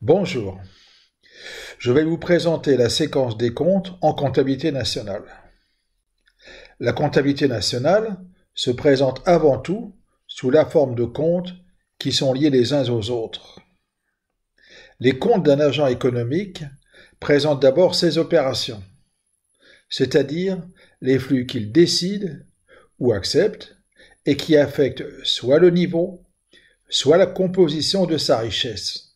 Bonjour, je vais vous présenter la séquence des comptes en comptabilité nationale. La comptabilité nationale se présente avant tout sous la forme de comptes qui sont liés les uns aux autres. Les comptes d'un agent économique présentent d'abord ses opérations, c'est-à-dire les flux qu'il décide ou accepte et qui affectent soit le niveau, soit la composition de sa richesse.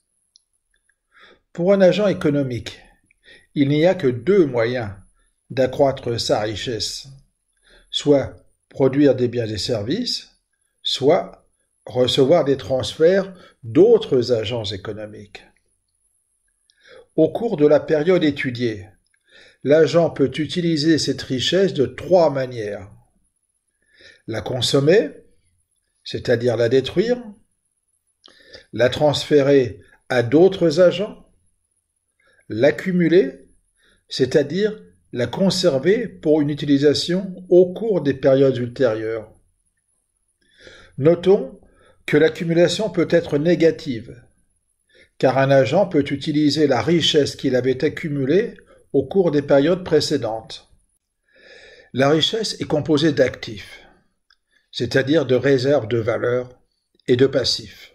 Pour un agent économique, il n'y a que deux moyens d'accroître sa richesse, soit produire des biens et services, soit recevoir des transferts d'autres agents économiques. Au cours de la période étudiée, l'agent peut utiliser cette richesse de trois manières. La consommer, c'est-à-dire la détruire, la transférer à d'autres agents, l'accumuler, c'est-à-dire la conserver pour une utilisation au cours des périodes ultérieures. Notons que l'accumulation peut être négative, car un agent peut utiliser la richesse qu'il avait accumulée au cours des périodes précédentes. La richesse est composée d'actifs, c'est-à-dire de réserves de valeur, et de passifs.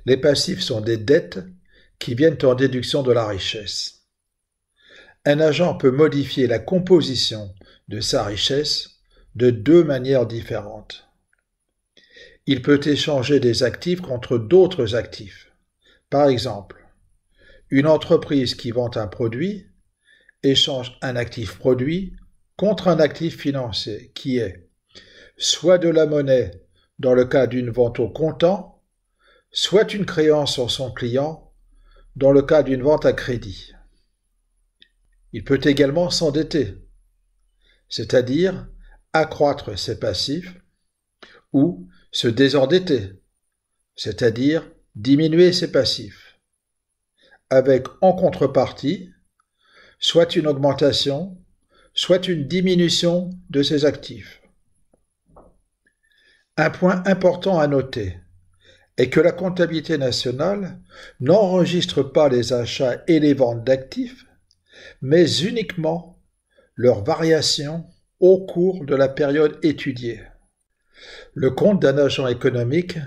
Les passifs sont des dettes qui viennent en déduction de la richesse. Un agent peut modifier la composition de sa richesse de deux manières différentes. Il peut échanger des actifs contre d'autres actifs. Par exemple, une entreprise qui vend un produit échange un actif produit contre un actif financier qui est soit de la monnaie dans le cas d'une vente au comptant, soit une créance sur son client dans le cas d'une vente à crédit. Il peut également s'endetter, c'est-à-dire accroître ses passifs, ou se désendetter, c'est-à-dire diminuer ses passifs, avec en contrepartie soit une augmentation, soit une diminution de ses actifs. Un point important à noter est que la comptabilité nationale n'enregistre pas les achats et les ventes d'actifs, mais uniquement leurs variations au cours de la période étudiée. Le compte d'un agent économique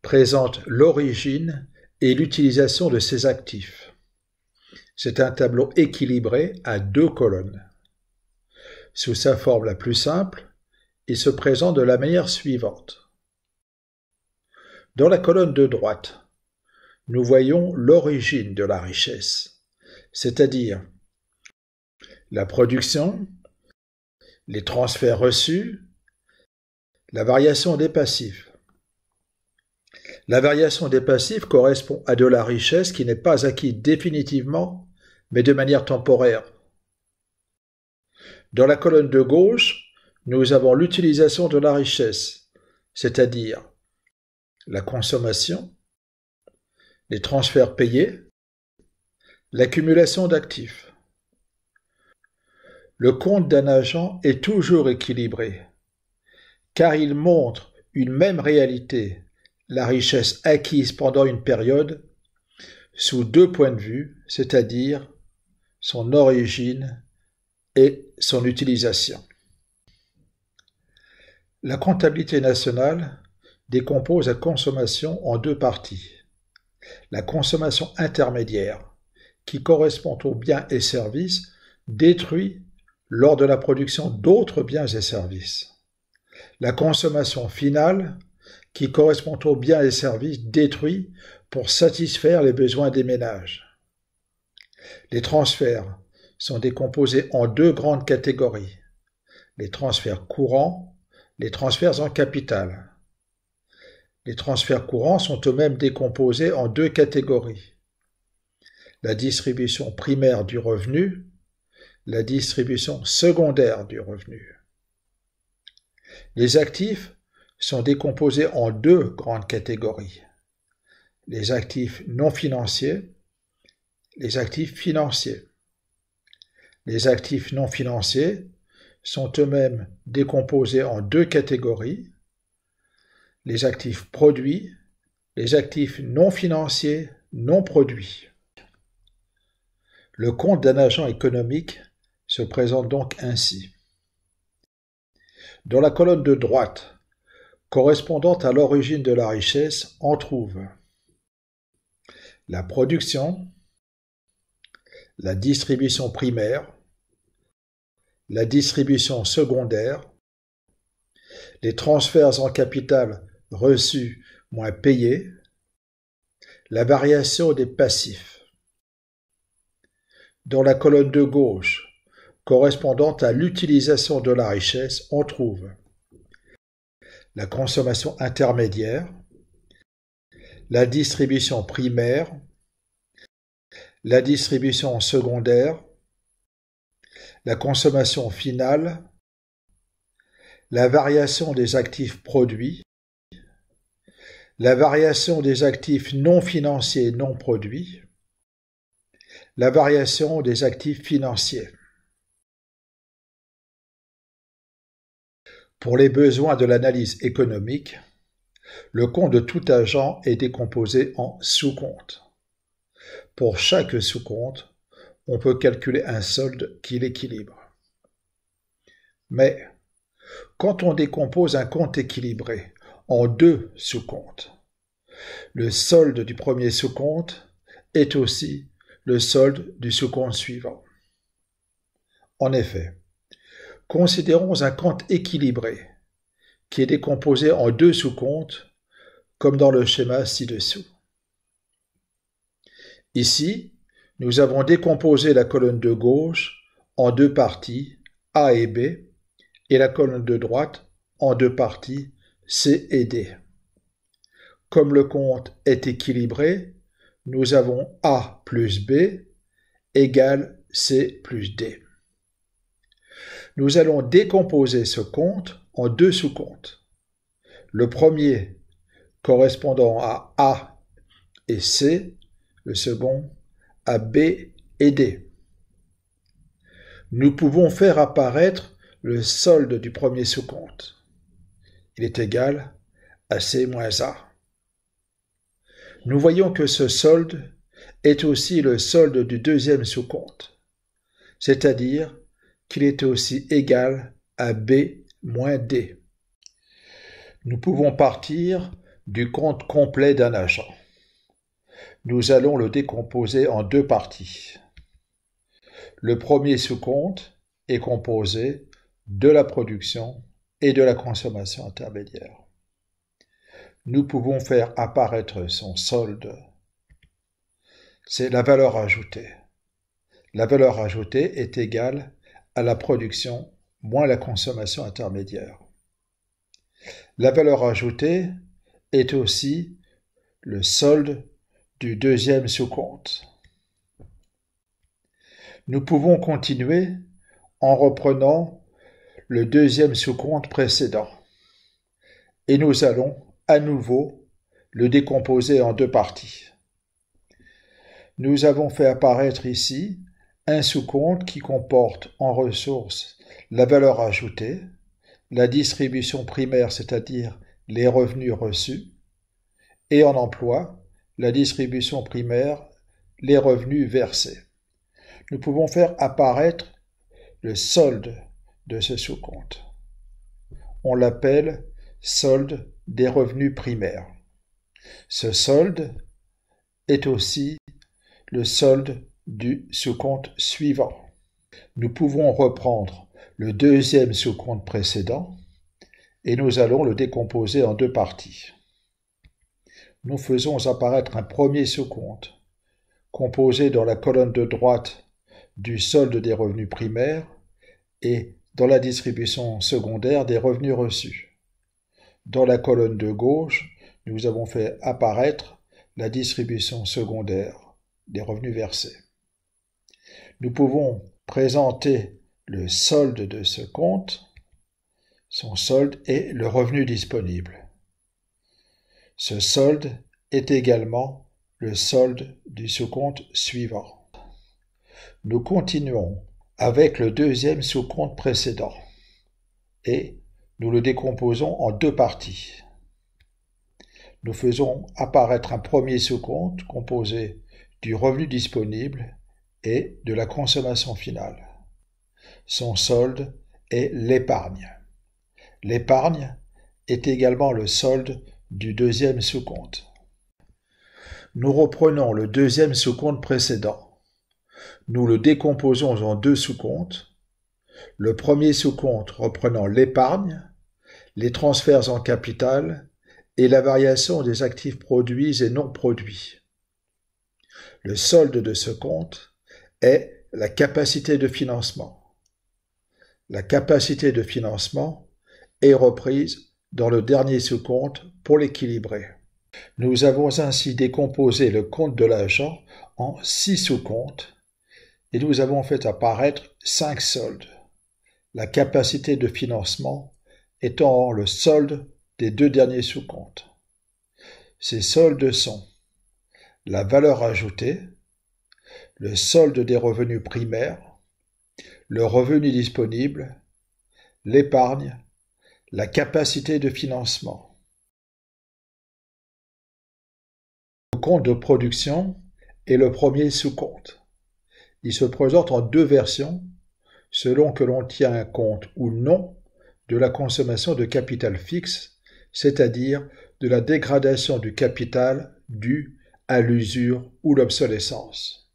présente l'origine et l'utilisation de ses actifs. C'est un tableau équilibré à deux colonnes. Sous sa forme la plus simple, il se présente de la manière suivante. Dans la colonne de droite, nous voyons l'origine de la richesse, c'est-à-dire la production, les transferts reçus, la variation des passifs. La variation des passifs correspond à de la richesse qui n'est pas acquise définitivement, mais de manière temporaire. Dans la colonne de gauche, nous avons l'utilisation de la richesse, c'est-à-dire la consommation, les transferts payés, l'accumulation d'actifs. Le compte d'un agent est toujours équilibré, car il montre une même réalité, la richesse acquise pendant une période, sous deux points de vue, c'est-à-dire son origine et son utilisation. La comptabilité nationale décompose la consommation en deux parties. La consommation intermédiaire, qui correspond aux biens et services détruits lors de la production d'autres biens et services. La consommation finale, qui correspond aux biens et services détruits pour satisfaire les besoins des ménages. Les transferts sont décomposés en deux grandes catégories. Les transferts courants, les transferts en capital. Les transferts courants sont eux-mêmes décomposés en deux catégories. La distribution primaire du revenu, la distribution secondaire du revenu. Les actifs sont décomposés en deux grandes catégories. Les actifs non financiers, les actifs financiers. Les actifs non financiers sont eux-mêmes décomposés en deux catégories. Les actifs produits, les actifs non financiers non produits. Le compte d'un agent économique se présente donc ainsi. Dans la colonne de droite, correspondante à l'origine de la richesse, on trouve la production, la distribution primaire, la distribution secondaire, les transferts en capital reçus moins payés, la variation des passifs. Dans la colonne de gauche, correspondante à l'utilisation de la richesse, on trouve la consommation intermédiaire, la distribution primaire, la distribution secondaire, la consommation finale, la variation des actifs produits, la variation des actifs non financiers non produits, la variation des actifs financiers. Pour les besoins de l'analyse économique, le compte de tout agent est décomposé en sous-comptes. Pour chaque sous-compte, on peut calculer un solde qui l'équilibre. Mais, quand on décompose un compte équilibré en deux sous-comptes, le solde du premier sous-compte est aussi le solde du sous-compte suivant. En effet, considérons un compte équilibré qui est décomposé en deux sous-comptes comme dans le schéma ci-dessous. Ici, nous avons décomposé la colonne de gauche en deux parties, A et B, et la colonne de droite en deux parties, C et D. Comme le compte est équilibré, nous avons A plus B égale C plus D. Nous allons décomposer ce compte en deux sous-comptes. Le premier correspondant à A et C, le second à B et D. Nous pouvons faire apparaître le solde du premier sous-compte. Il est égal à C moins A. Nous voyons que ce solde est aussi le solde du deuxième sous-compte, c'est-à-dire qu'il est aussi égal à B moins D. Nous pouvons partir du compte complet d'un agent. Nous allons le décomposer en deux parties. Le premier sous-compte est composé de la production et de la consommation intermédiaire. Nous pouvons faire apparaître son solde. C'est la valeur ajoutée. La valeur ajoutée est égale à la production moins la consommation intermédiaire. La valeur ajoutée est aussi le solde du deuxième sous-compte. Nous pouvons continuer en reprenant le deuxième sous-compte précédent et nous allons à nouveau le décomposer en deux parties. Nous avons fait apparaître ici un sous-compte qui comporte en ressources la valeur ajoutée, la distribution primaire, c'est-à-dire les revenus reçus, et en emploi, la distribution primaire, les revenus versés. Nous pouvons faire apparaître le solde de ce sous-compte. On l'appelle solde des revenus primaires. Ce solde est aussi le solde du sous-compte suivant. Nous pouvons reprendre le deuxième sous-compte précédent et nous allons le décomposer en deux parties. Nous faisons apparaître un premier sous-compte composé dans la colonne de droite du solde des revenus primaires et dans la distribution secondaire des revenus reçus. Dans la colonne de gauche, nous avons fait apparaître la distribution secondaire des revenus versés. Nous pouvons présenter le solde de ce compte. Son solde est le revenu disponible. Ce solde est également le solde du sous-compte suivant. Nous continuons avec le deuxième sous-compte précédent et nous le décomposons en deux parties. nous faisons apparaître un premier sous-compte composé du revenu disponible et de la consommation finale. Son solde est l'épargne. L'épargne est également le solde du deuxième sous-compte. Nous reprenons le deuxième sous-compte précédent. Nous le décomposons en deux sous-comptes. Le premier sous-compte reprenant l'épargne, les transferts en capital et la variation des actifs produits et non produits. Le solde de ce compte est la capacité de financement. La capacité de financement est reprise dans le dernier sous-compte pour l'équilibrer. Nous avons ainsi décomposé le compte de l'agent en 6 sous-comptes et nous avons fait apparaître 5 soldes. La capacité de financement étant le solde des 2 derniers sous-comptes. Ces soldes sont la valeur ajoutée, le solde des revenus primaires, le revenu disponible, l'épargne, la capacité de financement. Le compte de production est le premier sous-compte. Il se présente en 2 versions selon que l'on tient compte ou non de la consommation de capital fixe, c'est-à-dire de la dégradation du capital due à l'usure ou l'obsolescence.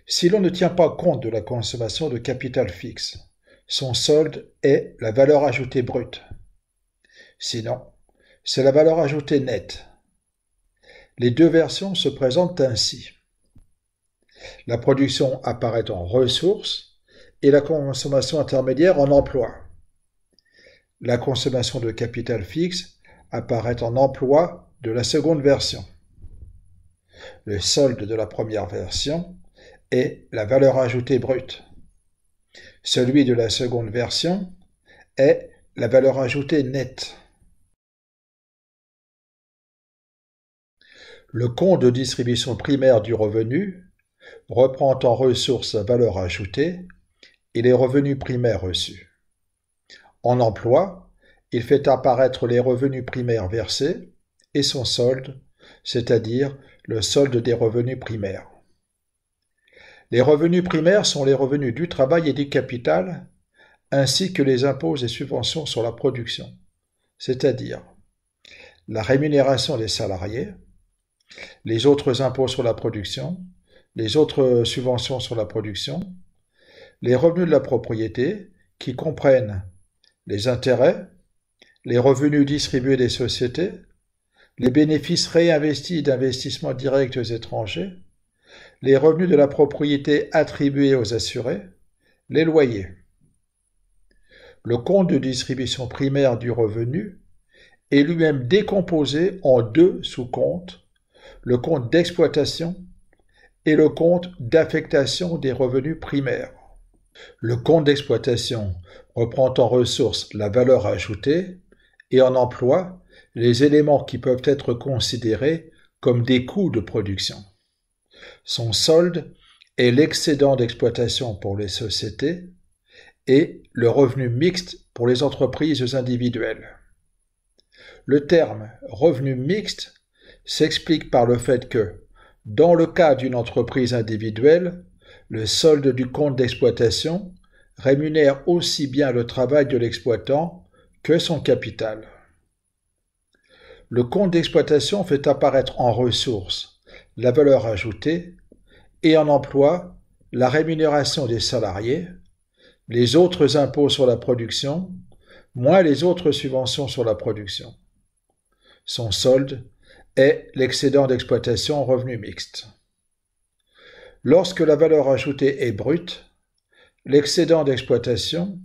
Si l'on ne tient pas compte de la consommation de capital fixe, son solde est la valeur ajoutée brute. Sinon, c'est la valeur ajoutée nette. Les 2 versions se présentent ainsi. La production apparaît en ressources et la consommation intermédiaire en emploi. La consommation de capital fixe apparaît en emploi de la seconde version. Le solde de la première version est la valeur ajoutée brute. Celui de la seconde version est la valeur ajoutée nette. Le compte de distribution primaire du revenu reprend en ressources la valeur ajoutée et les revenus primaires reçus. En emploi, il fait apparaître les revenus primaires versés et son solde, c'est-à-dire le solde des revenus primaires. Les revenus primaires sont les revenus du travail et du capital, ainsi que les impôts et subventions sur la production, c'est-à-dire la rémunération des salariés, les autres impôts sur la production, les autres subventions sur la production, les revenus de la propriété qui comprennent les intérêts, les revenus distribués des sociétés, les bénéfices réinvestis d'investissements directs étrangers, les revenus de la propriété attribués aux assurés, les loyers. Le compte de distribution primaire du revenu est lui-même décomposé en 2 sous-comptes, le compte d'exploitation et le compte d'affectation des revenus primaires. Le compte d'exploitation reprend en ressources la valeur ajoutée et en emploi les éléments qui peuvent être considérés comme des coûts de production. Son solde est l'excédent d'exploitation pour les sociétés et le revenu mixte pour les entreprises individuelles. Le terme revenu mixte s'explique par le fait que, dans le cas d'une entreprise individuelle, le solde du compte d'exploitation rémunère aussi bien le travail de l'exploitant que son capital. Le compte d'exploitation fait apparaître en ressources la valeur ajoutée et en emploi la rémunération des salariés, les autres impôts sur la production, moins les autres subventions sur la production. Son solde est l'excédent d'exploitation en revenu mixte. Lorsque la valeur ajoutée est brute, l'excédent d'exploitation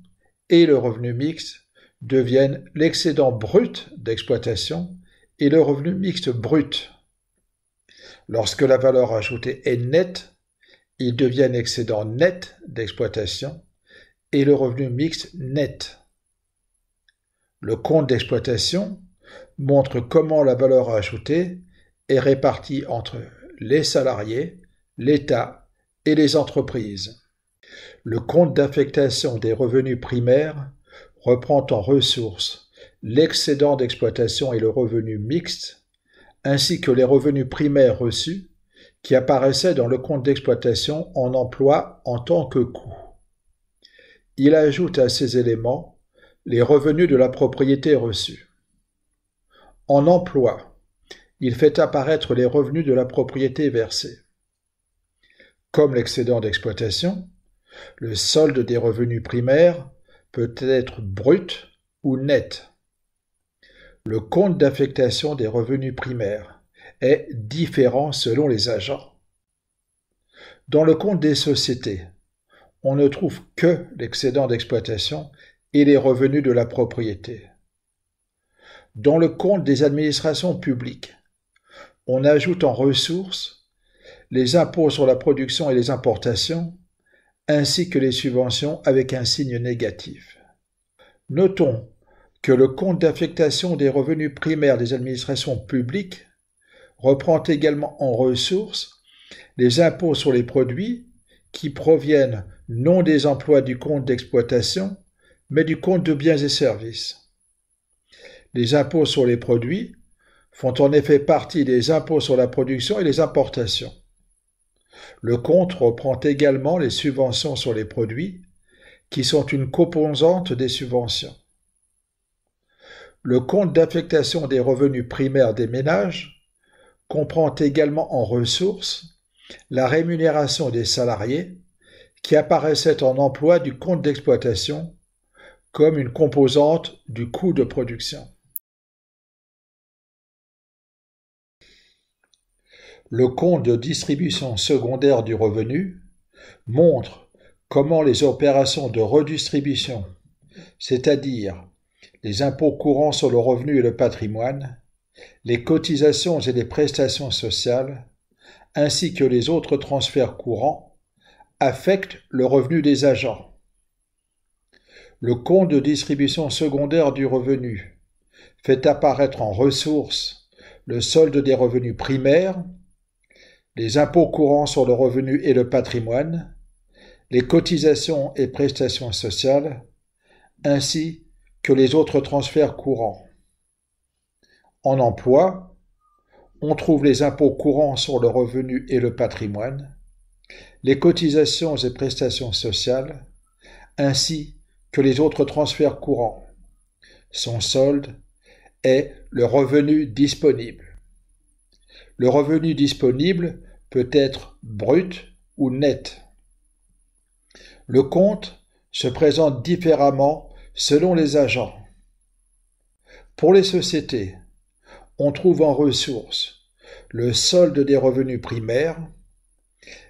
et le revenu mixte deviennent l'excédent brut d'exploitation et le revenu mixte brut. Lorsque la valeur ajoutée est nette, ils deviennent excédent net d'exploitation et le revenu mixte net. Le compte d'exploitation montre comment la valeur ajoutée est répartie entre les salariés, l'État et les entreprises. Le compte d'affectation des revenus primaires reprend en ressources l'excédent d'exploitation et le revenu mixte, ainsi que les revenus primaires reçus qui apparaissaient dans le compte d'exploitation en emploi en tant que coût. Il ajoute à ces éléments les revenus de la propriété reçus. En emploi, il fait apparaître les revenus de la propriété versés. Comme l'excédent d'exploitation, le solde des revenus primaires peut être brut ou net. Le compte d'affectation des revenus primaires est différent selon les agents. Dans le compte des sociétés, on ne trouve que l'excédent d'exploitation et les revenus de la propriété. Dans le compte des administrations publiques, on ajoute en ressources les impôts sur la production et les importations, ainsi que les subventions avec un signe négatif. Notons que le compte d'affectation des revenus primaires des administrations publiques reprend également en ressources les impôts sur les produits qui proviennent non des emplois du compte d'exploitation, mais du compte de biens et services. Les impôts sur les produits font en effet partie des impôts sur la production et les importations. Le compte reprend également les subventions sur les produits, qui sont une composante des subventions. Le compte d'affectation des revenus primaires des ménages comprend également en ressources la rémunération des salariés qui apparaissait en emploi du compte d'exploitation comme une composante du coût de production. Le compte de distribution secondaire du revenu montre comment les opérations de redistribution, c'est-à-dire les impôts courants sur le revenu et le patrimoine, les cotisations et les prestations sociales, ainsi que les autres transferts courants, affectent le revenu des agents. Le compte de distribution secondaire du revenu fait apparaître en ressources le solde des revenus primaires, les impôts courants sur le revenu et le patrimoine, les cotisations et prestations sociales, ainsi que les autres transferts courants. En emploi, on trouve les impôts courants sur le revenu et le patrimoine, les cotisations et prestations sociales, ainsi que les autres transferts courants. Son solde est le revenu disponible. Le revenu disponible peut être brut ou net. Le compte se présente différemment selon les agents. Pour les sociétés, on trouve en ressources le solde des revenus primaires,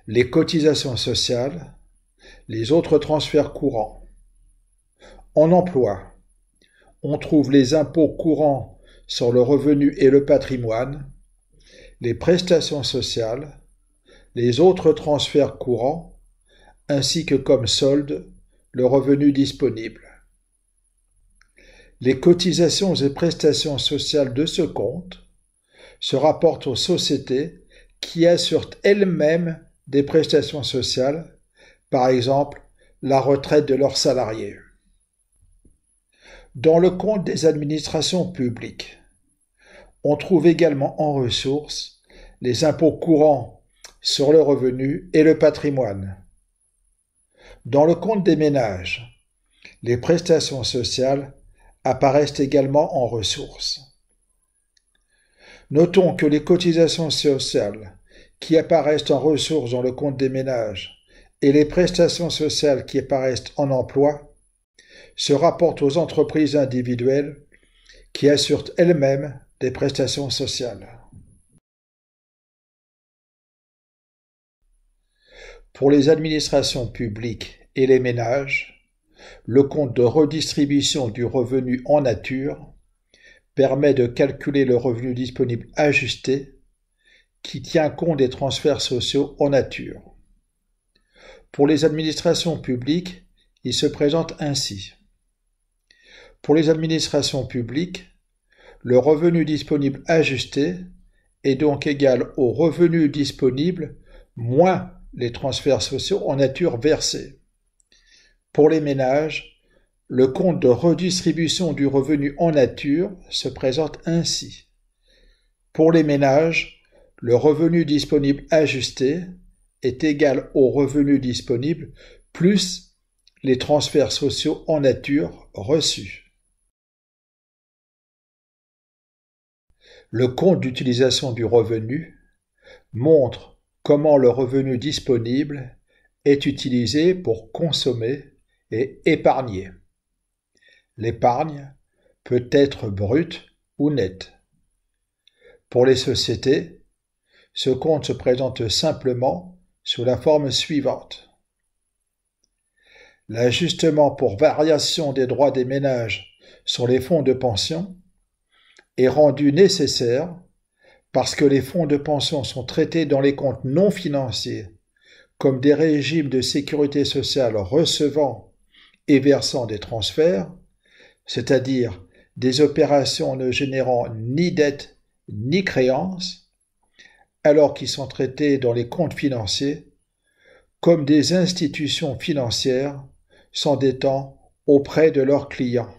les cotisations sociales, les autres transferts courants. En emploi, on trouve les impôts courants sur le revenu et le patrimoine, les prestations sociales, les autres transferts courants, ainsi que comme solde, le revenu disponible. Les cotisations et prestations sociales de ce compte se rapportent aux sociétés qui assurent elles-mêmes des prestations sociales, par exemple la retraite de leurs salariés. Dans le compte des administrations publiques, on trouve également en ressources les impôts courants sur le revenu et le patrimoine. Dans le compte des ménages, les prestations sociales apparaissent également en ressources. Notons que les cotisations sociales qui apparaissent en ressources dans le compte des ménages et les prestations sociales qui apparaissent en emploi se rapportent aux entreprises individuelles qui assurent elles-mêmes des prestations sociales. Pour les administrations publiques et les ménages, le compte de redistribution du revenu en nature permet de calculer le revenu disponible ajusté qui tient compte des transferts sociaux en nature. Pour les administrations publiques, il se présente ainsi. Pour les administrations publiques, le revenu disponible ajusté est donc égal au revenu disponible moins les transferts sociaux en nature versés. Pour les ménages, Le compte de redistribution du revenu en nature se présente ainsi. Pour les ménages, le revenu disponible ajusté est égal au revenu disponible plus les transferts sociaux en nature reçus. Le compte d'utilisation du revenu montre comment le revenu disponible est utilisé pour consommer et épargner. L'épargne peut être brute ou nette. Pour les sociétés, ce compte se présente simplement sous la forme suivante. L'ajustement pour variation des droits des ménages sur les fonds de pension est rendu nécessaire parce que les fonds de pension sont traités dans les comptes non financiers comme des régimes de sécurité sociale recevant et versant des transferts, c'est-à-dire des opérations ne générant ni dette ni créance, alors qu'ils sont traités dans les comptes financiers comme des institutions financières s'endettant auprès de leurs clients.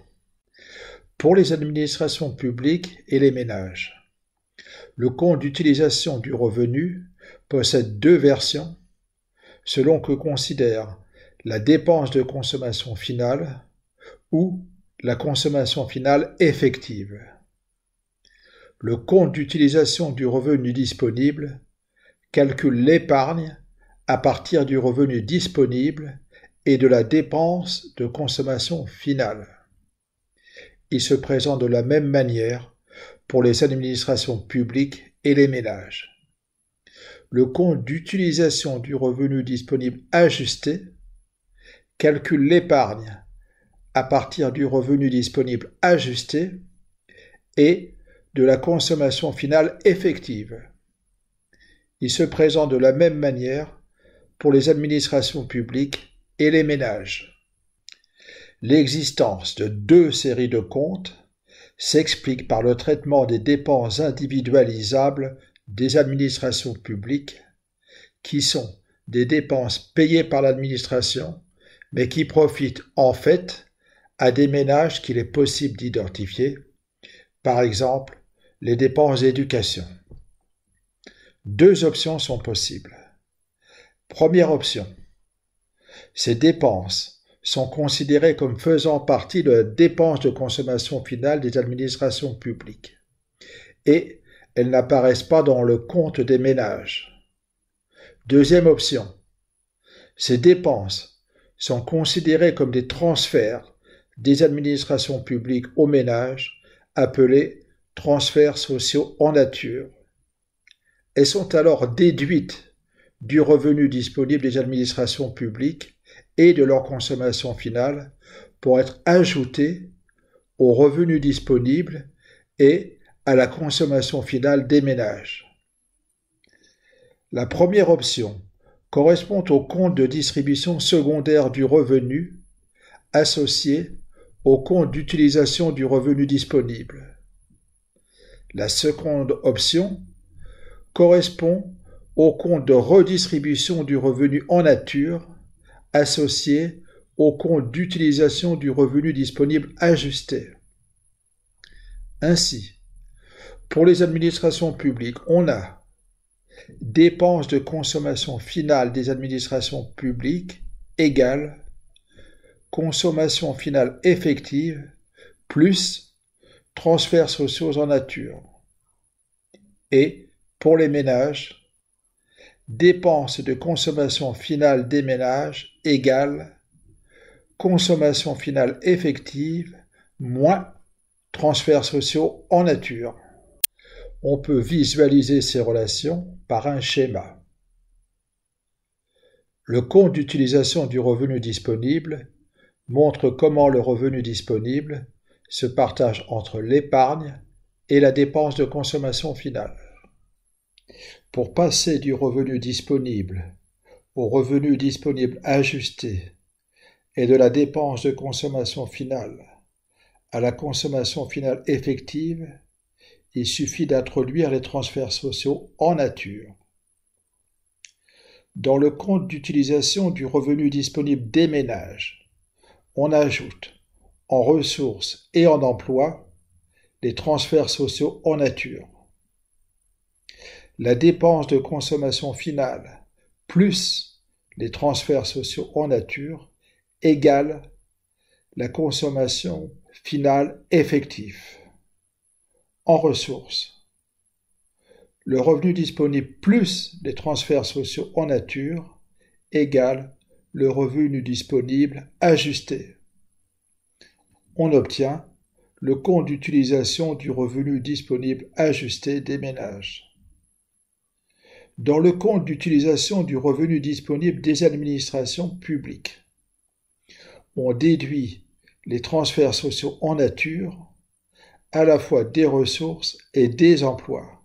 Pour les administrations publiques et les ménages, le compte d'utilisation du revenu possède deux versions selon que considère la dépense de consommation finale ou la consommation finale effective. Le compte d'utilisation du revenu disponible calcule l'épargne à partir du revenu disponible et de la dépense de consommation finale. Il se présente de la même manière pour les administrations publiques et les ménages. Le compte d'utilisation du revenu disponible ajusté calcule l'épargne à partir du revenu disponible ajusté et de la consommation finale effective. Il se présente de la même manière pour les administrations publiques et les ménages. L'existence de deux séries de comptes s'explique par le traitement des dépenses individualisables des administrations publiques, qui sont des dépenses payées par l'administration, mais qui profitent en fait à des ménages qu'il est possible d'identifier, par exemple les dépenses d'éducation. Deux options sont possibles. Première option, ces dépenses sont considérées comme faisant partie de la dépense de consommation finale des administrations publiques et elles n'apparaissent pas dans le compte des ménages. Deuxième option, ces dépenses sont considérées comme des transferts des administrations publiques aux ménages, appelés transferts sociaux en nature. Elles sont alors déduites du revenu disponible des administrations publiques et de leur consommation finale pour être ajoutées au revenu disponible et à la consommation finale des ménages. La première option correspond au compte de distribution secondaire du revenu associé au compte d'utilisation du revenu disponible. La seconde option correspond au compte de redistribution du revenu en nature associé au compte d'utilisation du revenu disponible ajusté. Ainsi, pour les administrations publiques, on a dépenses de consommation finale des administrations publiques égale consommation finale effective plus transferts sociaux en nature. Et pour les ménages, dépenses de consommation finale des ménages égale consommation finale effective moins transferts sociaux en nature. On peut visualiser ces relations par un schéma. Le compte d'utilisation du revenu disponible montre comment le revenu disponible se partage entre l'épargne et la dépense de consommation finale. Pour passer du revenu disponible au revenu disponible ajusté et de la dépense de consommation finale à la consommation finale effective, il suffit d'introduire les transferts sociaux en nature. Dans le compte d'utilisation du revenu disponible des ménages, on ajoute en ressources et en emploi les transferts sociaux en nature. La dépense de consommation finale plus les transferts sociaux en nature égale la consommation finale effective. En ressources, le revenu disponible plus les transferts sociaux en nature égale le revenu disponible ajusté. On obtient le compte d'utilisation du revenu disponible ajusté des ménages. Dans le compte d'utilisation du revenu disponible des administrations publiques, on déduit les transferts sociaux en nature, à la fois des ressources et des emplois.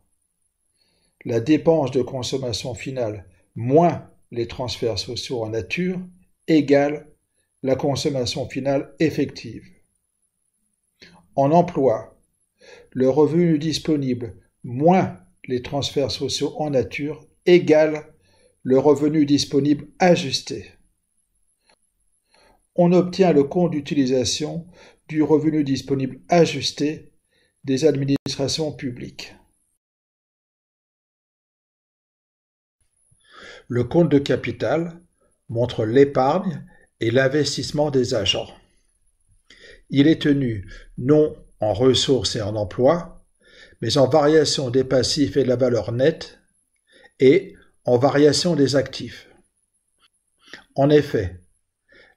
La dépense de consommation finale moins les transferts sociaux en nature égale la consommation finale effective. En emploi, le revenu disponible moins les transferts sociaux en nature égale le revenu disponible ajusté. On obtient le compte d'utilisation du revenu disponible ajusté des administrations publiques. Le compte de capital montre l'épargne et l'investissement des agents. Il est tenu non en ressources et en emploi, mais en variation des passifs et de la valeur nette, et en variation des actifs. En effet,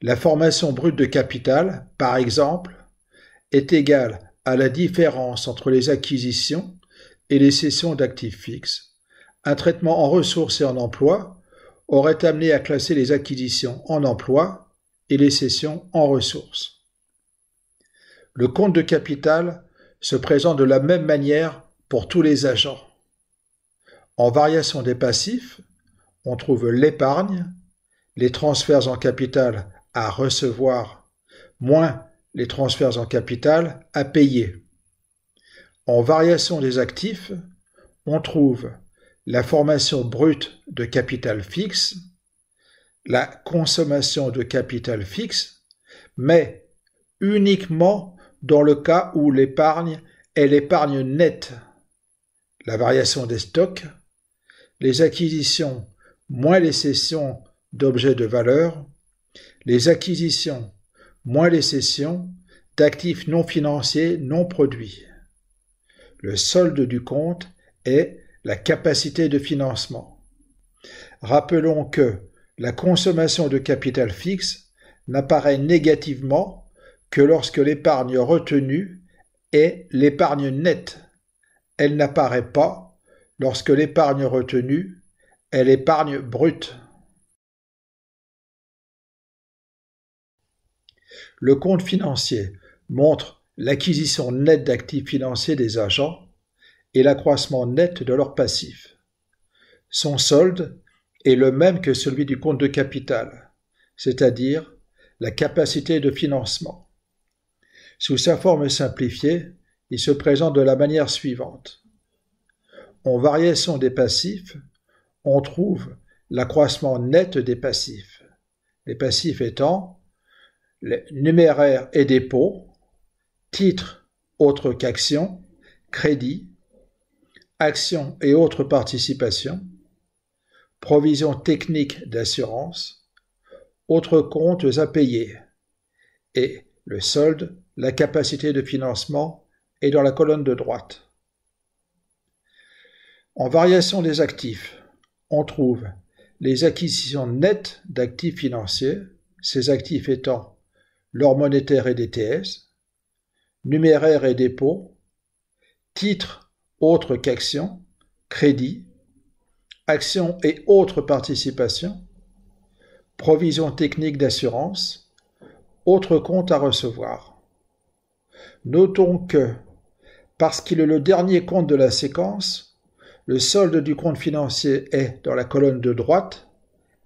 la formation brute de capital, par exemple, est égale à la différence entre les acquisitions et les cessions d'actifs fixes. Un traitement en ressources et en emploi aurait amené à classer les acquisitions en emploi et les cessions en ressources. Le compte de capital se présente de la même manière pour tous les agents. En variation des passifs, on trouve l'épargne, les transferts en capital à recevoir, moins les transferts en capital à payer. En variation des actifs, on trouve la formation brute de capital fixe, la consommation de capital fixe, mais uniquement dans le cas où l'épargne est l'épargne nette. La variation des stocks, les acquisitions moins les cessions d'objets de valeur, les acquisitions moins les cessions d'actifs non financiers non produits. Le solde du compte est la capacité de financement. Rappelons que la consommation de capital fixe n'apparaît négativement que lorsque l'épargne retenue est l'épargne nette. Elle n'apparaît pas lorsque l'épargne retenue est l'épargne brute. Le compte financier montre l'acquisition nette d'actifs financiers des agents et l'accroissement net de leurs passifs. Son solde est le même que celui du compte de capital, c'est-à-dire la capacité de financement. Sous sa forme simplifiée, il se présente de la manière suivante. En variation des passifs, on trouve l'accroissement net des passifs. Les passifs étant les numéraires et dépôts, titres autres qu'actions, crédits, actions et autres participations, provisions techniques d'assurance, autres comptes à payer, et le solde, la capacité de financement est dans la colonne de droite. En variation des actifs, on trouve les acquisitions nettes d'actifs financiers, ces actifs étant l'or monétaire et DTS, numéraires et dépôts, titres autres qu'actions, crédits, actions et autres participations, provisions techniques d'assurance, autres comptes à recevoir. Notons que, parce qu'il est le dernier compte de la séquence, le solde du compte financier est dans la colonne de droite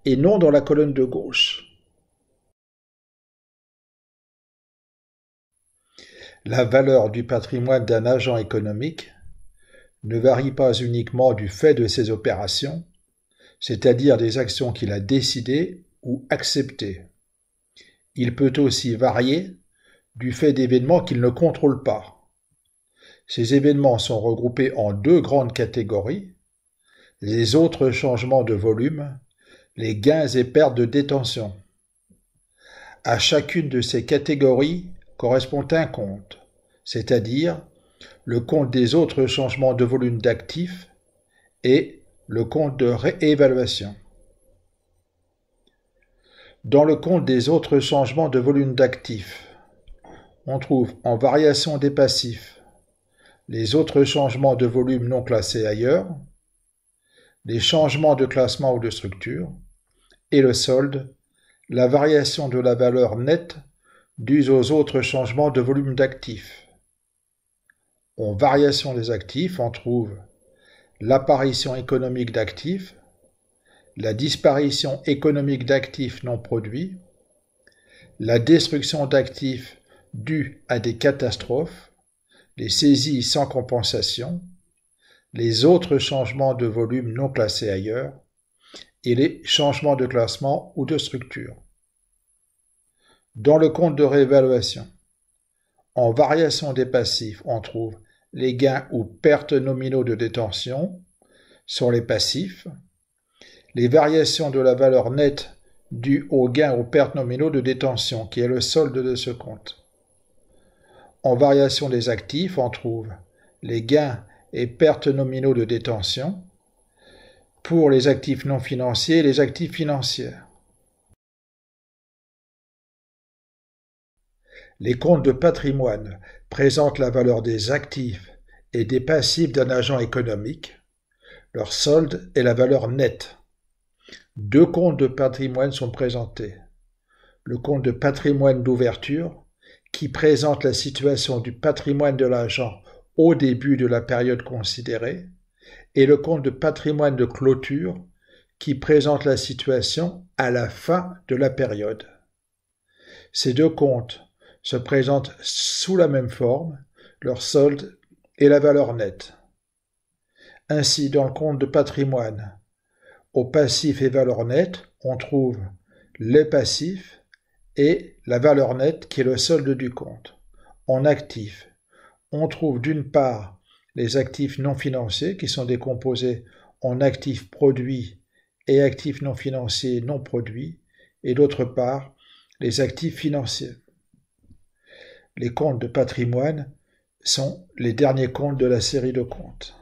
et non dans la colonne de gauche. La valeur du patrimoine d'un agent économique ne varie pas uniquement du fait de ses opérations, c'est-à-dire des actions qu'il a décidées ou acceptées. Il peut aussi varier du fait d'événements qu'il ne contrôle pas. Ces événements sont regroupés en deux grandes catégories, les autres changements de volume, les gains et pertes de détention. À chacune de ces catégories correspond un compte, c'est-à-dire le compte des autres changements de volume d'actifs et le compte de réévaluation. Dans le compte des autres changements de volume d'actifs, on trouve en variation des passifs les autres changements de volume non classés ailleurs, les changements de classement ou de structure, et le solde, la variation de la valeur nette due aux autres changements de volume d'actifs. En variation des actifs, on trouve l'apparition économique d'actifs, la disparition économique d'actifs non produits, la destruction d'actifs due à des catastrophes, les saisies sans compensation, les autres changements de volume non classés ailleurs, et les changements de classement ou de structure. Dans le compte de réévaluation, en variation des passifs, on trouve les gains ou pertes nominaux de détention sur les passifs, les variations de la valeur nette due aux gains ou pertes nominaux de détention, qui est le solde de ce compte. En variation des actifs, on trouve les gains et pertes nominaux de détention pour les actifs non financiers et les actifs financiers. Les comptes de patrimoine présentent la valeur des actifs et des passifs d'un agent économique, leur solde et la valeur nette. Deux comptes de patrimoine sont présentés. Le compte de patrimoine d'ouverture, qui présente la situation du patrimoine de l'agent au début de la période considérée, et le compte de patrimoine de clôture, qui présente la situation à la fin de la période. Ces deux comptes se présentent sous la même forme, leur solde et la valeur nette. Ainsi, dans le compte de patrimoine, au passif et valeur nette, on trouve les passifs et la valeur nette qui est le solde du compte. En actif, on trouve d'une part les actifs non financiers qui sont décomposés en actifs produits et actifs non financiers non produits, et d'autre part les actifs financiers. Les comptes de patrimoine sont les derniers comptes de la série de comptes.